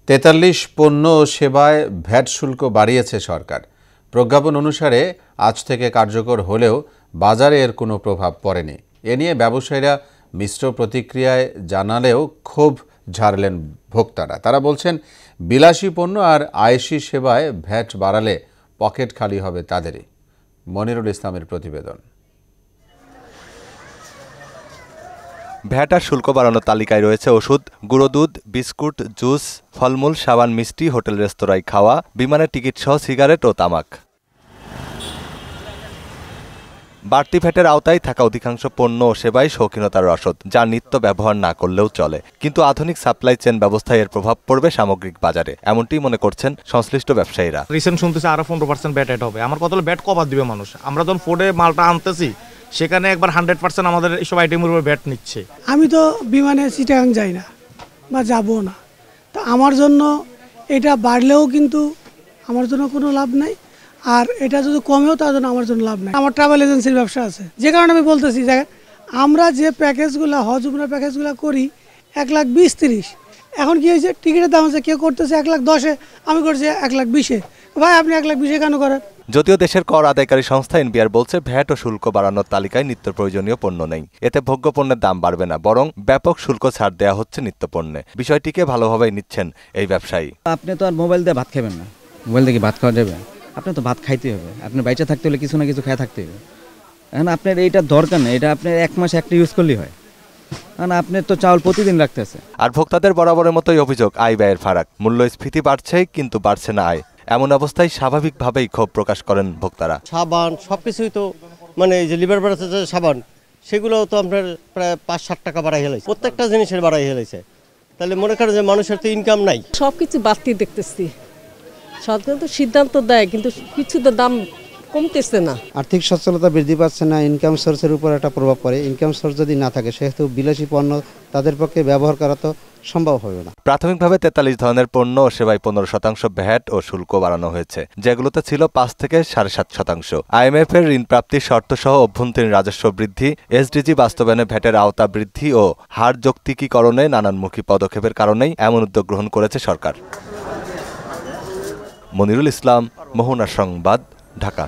৪৩ পণ্য ও সেবায় ভ্যাট শুল্ক বাড়িয়েছে সরকার। প্রজ্ঞাপন অনুসারে আজ থেকে কার্যকর হলেও বাজারে এর কোনো প্রভাব পড়েনি। এ নিয়ে ব্যবসায়ীরা মিশ্র প্রতিক্রিয়ায় জানালেও ক্ষোভ ঝাড়লেন ভোক্তারা। তারা বলছেন, বিলাসী পণ্য আর আয়েশি সেবায় ভ্যাট বাড়ালে পকেট খালি হবে তাদেরই। মনিরুল ইসলামের প্রতিবেদন। ভ্যাট আর শুল্ক বাড়ানোর তালিকায় রয়েছে ওষুধ, গুঁড়ো দুধ, বিস্কুট, জুস, ফলমূল, সাবান, মিষ্টি, হোটেল রেস্তোরাঁয় খাওয়া, বিমানের টিকিট সহ সিগারেট ও তামাক। বাড়তি ভ্যাটের আওতায় থাকা অধিকাংশ পণ্য ও সেবাই শৌখিনতার রসদ, যা নিত্য ব্যবহার না করলেও চলে। কিন্তু আধুনিক সাপ্লাই চেইন ব্যবস্থায় এর প্রভাব পড়বে সামগ্রিক বাজারে, এমনটি মনে করছেন সংশ্লিষ্ট ব্যবসায়ীরা। রিসেন্ট শুনতেছে আরো 15% ভ্যাট এড হবে। আমার কথা হলো ভ্যাট কবার দিবে মানুষ? আমরা যখন ফোর্ডে মালটা আনতেছি সেখানে একবার 100% আমাদের এইসব আইটেমের উপর ভ্যাট নিচ্ছে। আমি তো বিমানে চিটাগাং যাই না বা যাবো না, তো আমার জন্য এটা বাড়লেও কিন্তু আমার জন্য কোনো লাভ নাই, আর এটা যদি কমেও তার জন্য আমার জন্য লাভ নাই। আমার ট্রাভেল এজেন্সির ব্যবসা আছে, যে কারণে আমি বলতেছি যে আমরা যে প্যাকেজগুলো হজ উমরা প্যাকেজগুলো করি 1,20,30, এখন কি হয়েছে টিকিটের দাম আছে কেউ করতেছে 1,10,000, আমি করছি 1,20,000। ভাই আপনি 1,20,000 কেন করেন? যদিও দেশের কর আদায়কারী সংস্থা এনবিআর বলছে, ভ্যাট ও শুল্ক বাড়ানোর তালিকায় নিত্য প্রয়োজনীয় পণ্য নেই। এতে ভোগ্য পণ্যের দাম বাড়বে না, বরং ব্যাপক শুল্ক ছাড় দেওয়া হচ্ছে নিত্য পণ্যে। বিষয়টিকে ভালোভাবেই নিচ্ছেন এই ব্যবসায়ী। আপনি তো আর মোবাইল দিয়ে ভাত খাবেন না, মোবাইল দিয়ে ভাত খাওয়া যাবে? আপনি তো ভাত খাইতে হবে, আপনি বাইচে থাকতে হলে কিছু না কিছু খেয়ে থাকতে হবে। এখন আপনার এইটা দরকার নেই, এটা আপনার 1 মাসে একটা ইউজ করলেই হয়, কারণ আপনার তো চাউল প্রতিদিন রাখতেছে। আর ভোক্তাদের বরাবরের মতোই অভিযোগ, আয় ব্যয়ের ফারাক। মূল্যস্ফীতি বাড়ছেই, কিন্তু বাড়ছে না আয়। এমন অবস্থায় স্বাভাবিকভাবেই ক্ষোভ প্রকাশ করেন ভোক্তারা। সাবান সবকিছুই তো এই যে লিভার বাড়াচ্ছে যে সাবান, সেগুলোও তো আপনার প্রায় 5-7 টাকা বাড়াই হেলাইছে, প্রত্যেকটা জিনিসের বাড়াই হেলাইছে। তাহলে মনে করেন যে মানুষের তো ইনকাম নাই। সবকিছু বাড়তি দেখতেছি, সরকার তো সিদ্ধান্ত দেয় কিন্তু কিছু তো দাম কমতেছে না। আর্থিক সচ্ছলতা বৃদ্ধি পাচ্ছে না, ইনকাম সোর্সের উপর একটা প্রভাব পড়ে। ইনকাম সোর্স যদি না থাকে, সেহেতু বিলাসী পণ্য তাদের পক্ষে ব্যবহার করা তো সম্ভব হবে না। প্রাথমিকভাবে 43 ধরনের পণ্য ও সেবায় 15% ভ্যাট ও শুল্ক বাড়ানো হয়েছে, যেগুলোতে ছিল 5 থেকে 7.5%। IMF এর ঋণ প্রাপ্তির শর্ত সহ অভ্যন্তরীণ রাজস্ব বৃদ্ধি, SDG বাস্তবায়নে ভ্যাটের আওতা বৃদ্ধি ও হার যৌক্তিকীকরণে নানানমুখী পদক্ষেপের কারণেই এমন উদ্যোগ গ্রহণ করেছে সরকার। মনিরুল ইসলাম, মোহনা সংবাদ, ঢাকা।